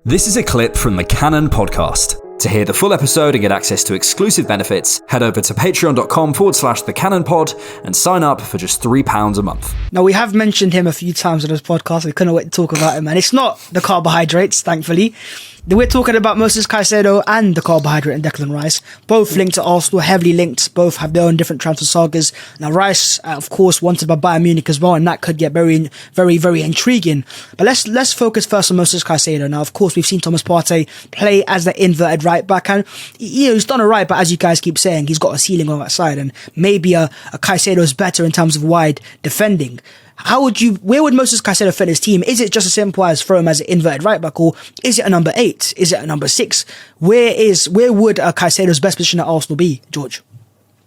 This is a clip from the Cannon podcast. To hear the full episode and get access to exclusive benefits, head over to patreon.com/thecannonpod and sign up for just £3 a month. Now, we have mentioned him a few times on this podcast. We couldn't wait to talk about him, and it's not the carbohydrates, thankfully. We're talking about Moses Caicedo and the carbohydrate and Declan Rice. Both linked to Arsenal, heavily linked. Both have their own different transfer sagas. Now, Rice, of course, wanted by Bayern Munich as well, and that could get very, very, very intriguing. But let's focus first on Moses Caicedo. Now, of course, we've seen Thomas Partey play as the inverted right back, and he's done alright. But as you guys keep saying, he's got a ceiling on that side, and maybe a Caicedo is better in terms of wide defending. Where would Moses Caicedo fit his team? Is it just as simple as throw him as an inverted right back, or is it a number 8? Is it a number 6? Where would Caicedo's best position at Arsenal be, George?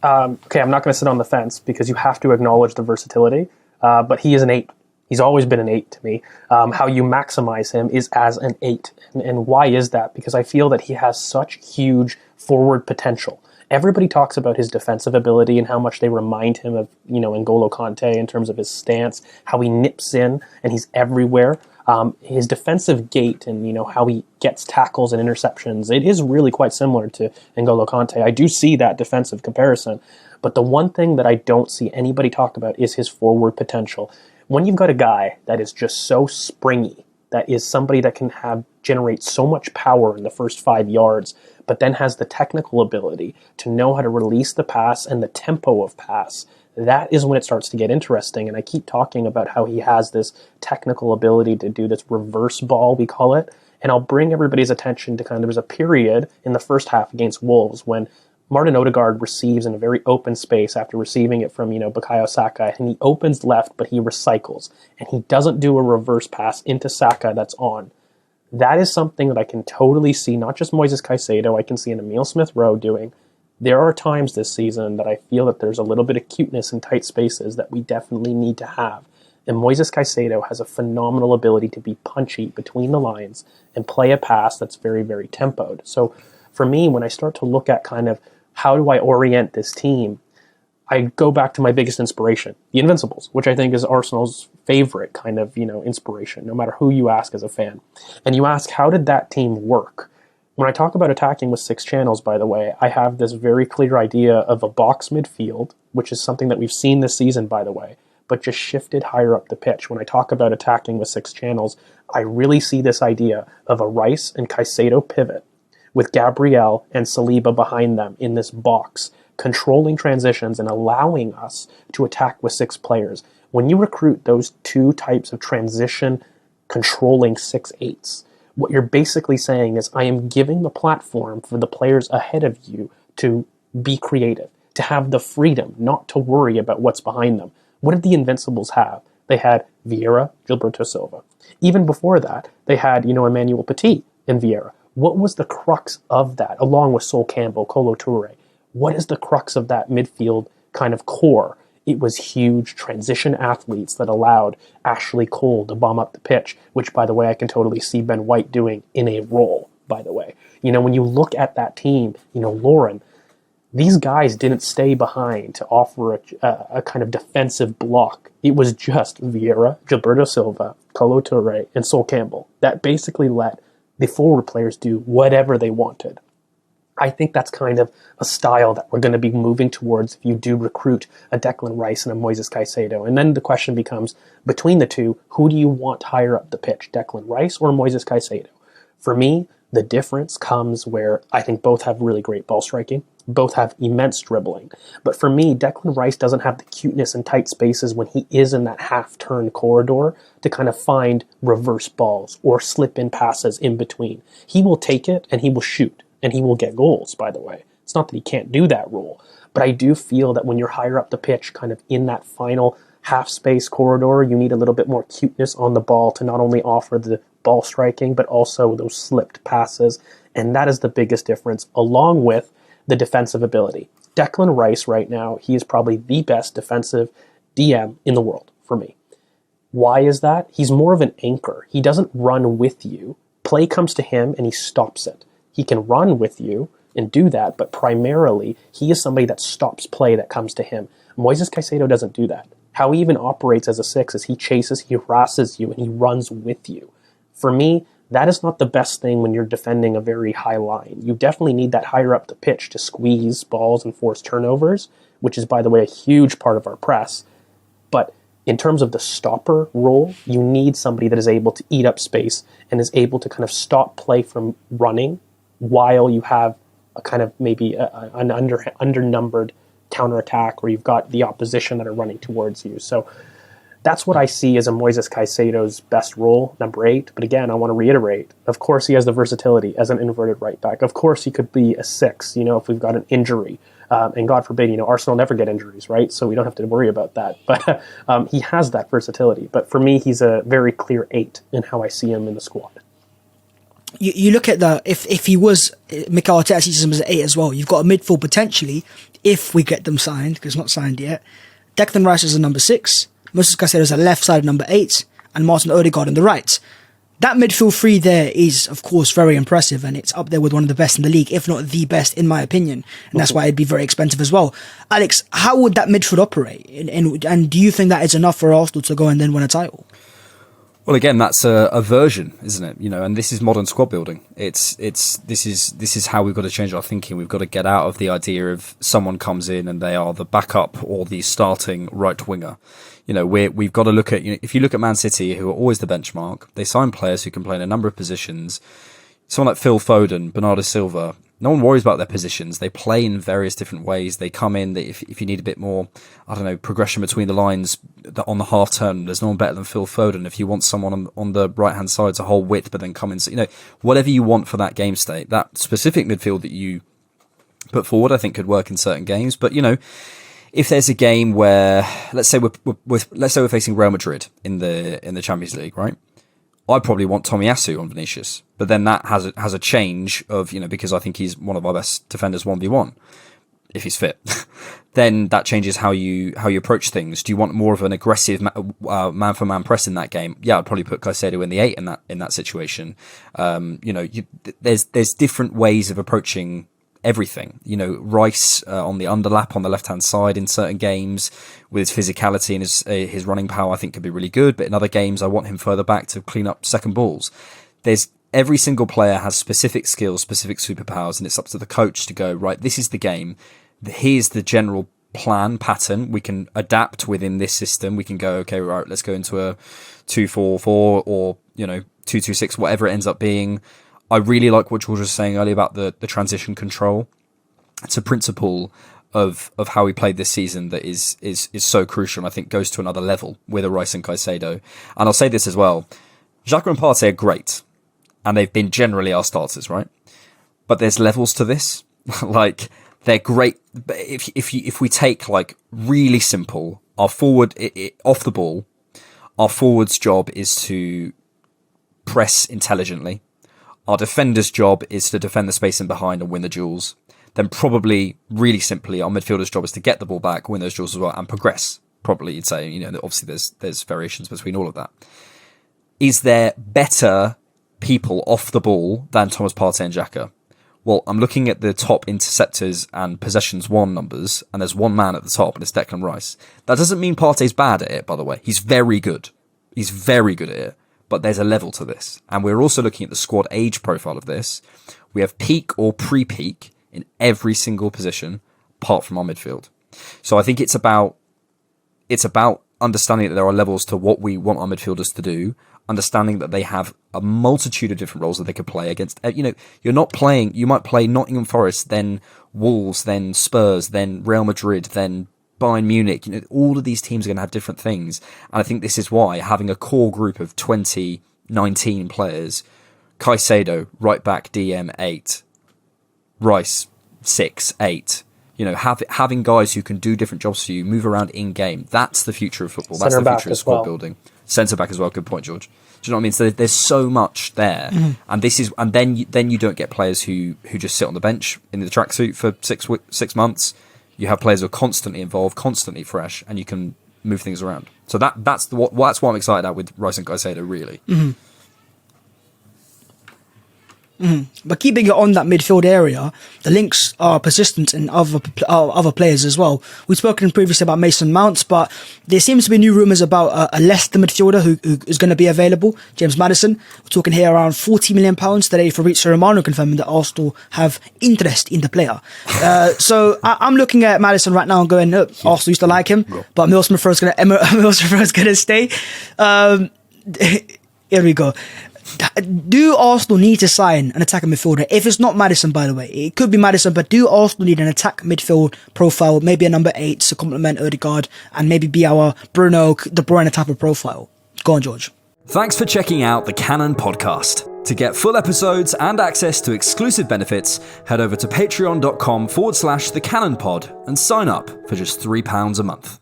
Okay, I'm not going to sit on the fence because you have to acknowledge the versatility, but he is an 8. He's always been an 8 to me. How you maximize him is as an 8. And why is that? Because I feel that he has such huge forward potential. Everybody talks about his defensive ability and how much they remind him of, N'Golo Kante in terms of his stance, how he nips in and he's everywhere. His defensive gait and, how he gets tackles and interceptions, it is really quite similar to N'Golo Kante. I do see that defensive comparison. But the one thing that I don't see anybody talk about is his forward potential. When you've got a guy that is just so springy, that is somebody that can generate so much power in the first 5 yards, but then has the technical ability to know how to release the pass and the tempo of pass, that is when it starts to get interesting. And I keep talking about how he has this technical ability to do this reverse ball, we call it. And I'll bring everybody's attention to there's a period in the first half against Wolves when Martin Odegaard receives in a very open space after receiving it from, Bukayo Saka, and he opens left, but he recycles. And he doesn't do a reverse pass into Saka that's on. That is something that I can totally see, not just Moises Caicedo, I can see an Emile Smith-Rowe doing. There are times this season that I feel that there's a little bit of cuteness in tight spaces that we definitely need to have. And Moises Caicedo has a phenomenal ability to be punchy between the lines and play a pass that's very, very tempoed. So for me, when I start to look at how do I orient this team, I go back to my biggest inspiration, the Invincibles, which I think is Arsenal's favorite inspiration, no matter who you ask as a fan. And you ask, how did that team work? When I talk about attacking with 6 channels, by the way, I have this very clear idea of a box midfield, which is something that we've seen this season, by the way, but just shifted higher up the pitch. When I talk about attacking with 6 channels, I really see this idea of a Rice and Caicedo pivot with Gabriel and Saliba behind them in this box, controlling transitions and allowing us to attack with 6 players. When you recruit those 2 types of transition controlling 6/8s, what you're basically saying is I am giving the platform for the players ahead of you to be creative, to have the freedom not to worry about what's behind them. What did the Invincibles have? They had Vieira, Gilberto Silva. Even before that, they had, Emmanuel Petit and Vieira. What was the crux of that, along with Sol Campbell, Kolo Toure? What is the crux of that midfield core? It was huge transition athletes that allowed Ashley Cole to bomb up the pitch, which, by the way, I can totally see Ben White doing in a role, by the way. When you look at that team, Lauren, these guys didn't stay behind to offer a kind of defensive block. It was just Vieira, Gilberto Silva, Kolo Toure, and Sol Campbell that basically let the forward players do whatever they wanted. I think that's kind of a style that we're going to be moving towards if you do recruit a Declan Rice and a Moises Caicedo. And then the question becomes, between the two, who do you want higher up the pitch, Declan Rice or Moises Caicedo? For me, the difference comes where I think both have really great ball striking, both have immense dribbling. But for me, Declan Rice doesn't have the cuteness in tight spaces when he is in that half-turn corridor to find reverse balls or slip-in passes in between. He will take it and he will shoot. And he will get goals, by the way. It's not that he can't do that role. But I do feel that when you're higher up the pitch, in that final half-space corridor, you need a little bit more cuteness on the ball to not only offer the ball striking, but also those slipped passes. And that is the biggest difference, along with the defensive ability. Declan Rice right now, he is probably the best defensive DM in the world for me. Why is that? He's more of an anchor. He doesn't run with you. Play comes to him and he stops it. He can run with you and do that, but primarily, he is somebody that stops play that comes to him. Moises Caicedo doesn't do that. How he even operates as a 6 is he chases, he harasses you, and he runs with you. For me, That is not the best thing when you're defending a very high line. You definitely need that higher up the pitch to squeeze balls and force turnovers, which is, by the way, a huge part of our press. But in terms of the stopper role, you need somebody that is able to eat up space and is able to kind of stop play from running while you have a kind of maybe an undernumbered counterattack, or you've got the opposition that are running towards you. So that's what I see as a Moises Caicedo's best role, number 8. But again, I want to reiterate, of course he has the versatility as an inverted right back. Of course he could be a 6, if we've got an injury. And God forbid, Arsenal never get injuries, right? So we don't have to worry about that. But he has that versatility. But for me, he's a very clear 8 in how I see him in the squad. You look at if he was, Mikel Arteta sees him as an 8 as well. You've got a midfield potentially, if we get them signed, because it's not signed yet. Declan Rice is a number 6. Moises Caicedo is a left side number 8, and Martin Odegaard on the right. That midfield three there is, of course, very impressive, and it's up there with one of the best in the league, if not the best, in my opinion. And that's why it'd be very expensive as well. Alex, how would that midfield operate? And do you think that is enough for Arsenal to go and then win a title? Well, again, that's a version, isn't it? And this is modern squad building. This is how we've got to change our thinking. We've got to get out of the idea of someone comes in and they are the backup or the starting right winger. We've got to look at, if you look at Man City, who are always the benchmark, they sign players who can play in a number of positions. Someone like Phil Foden, Bernardo Silva, no one worries about their positions. They play in various different ways. They come in, if you need a bit more, progression between the lines on the half turn, there's no one better than Phil Foden. If you want someone on the right-hand side to hold width, but then come in, whatever you want for that game state, that specific midfield that you put forward, I think could work in certain games. But, if there's a game where, let's say we're facing Real Madrid in the Champions League, right? I probably want Tomiyasu on Vinicius, but then that has a change of, because I think he's one of our best defenders 1v1, if he's fit. Then that changes how you approach things. Do you want more of an aggressive man for man press in that game? Yeah, I'd probably put Caicedo in the 8 in that situation. There's different ways of approaching everything. Rice on the underlap on the left hand side in certain games with his physicality and his running power, I think could be really good. But in other games, I want him further back to clean up second balls. Every single player has specific skills, specific superpowers, and it's up to the coach to go, right, this is the game. Here's the general pattern. We can adapt within this system. We can go, okay, right, let's go into a 2-4-4 or 2-2-6, whatever it ends up being. I really like what George was saying earlier about the transition control. It's a principle of how we played this season that is so crucial, and I think goes to another level with a Rice and Caicedo. And I'll say this as well. Xhaka and Partey are great, and they've been generally our starters, right? But there's levels to this. Like, they're great. But if we take, like, really simple, our forward, off the ball, our forward's job is to press intelligently. Our defender's job is to defend the space in behind and win the duels. Then probably, really simply, our midfielder's job is to get the ball back, win those duels as well, and progress. Probably, you'd say, obviously there's variations between all of that. Is there better people off the ball than Thomas Partey and Xhaka? Well, I'm looking at the top interceptors and possessions won numbers, and there's one man at the top, and it's Declan Rice. That doesn't mean Partey's bad at it, by the way. He's very good. He's very good at it. But there's a level to this. And we're also looking at the squad age profile of this. We have peak or pre-peak in every single position, apart from our midfield. So I think it's about understanding that there are levels to what we want our midfielders to do, understanding that they have a multitude of different roles that they could play against. You might play Nottingham Forest, then Wolves, then Spurs, then Real Madrid, then Bayern Munich. All of these teams are going to have different things. And I think this is why having a core group of 19 players, Caicedo, right back, DM, 8, Rice, 6, 8, having guys who can do different jobs for you, move around in game. That's the future of football. That's the future of squad building. Centre back as well. Good point, George. Do you know what I mean? So there's so much there, and then you don't get players who just sit on the bench in the tracksuit for 6 months. You have players who are constantly involved, constantly fresh, and you can move things around. So that's what I'm excited at with Rice and Caicedo, really. Mm-hmm. But keeping it on that midfield area, the links are persistent in other players as well. We've spoken previously about Mason Mount, but there seems to be new rumours about a Leicester midfielder who is going to be available, James Maddison. We're talking here around £40 million today. Fabrizio Romano confirming that Arsenal have interest in the player. So I'm looking at Maddison right now and going, Arsenal used to like him, but Emil Smith Rowe's going to stay. Here we go. Do Arsenal need to sign an attacking midfielder? If it's not Maddison, by the way, it could be Maddison, but do Arsenal need an attack midfield profile, maybe a number 8 to complement Odegaard and maybe be our Bruno De Bruyne type of profile? Go on, George. Thanks for checking out the Cannon Podcast. To get full episodes and access to exclusive benefits, head over to patreon.com/thecannonpod and sign up for just £3 a month.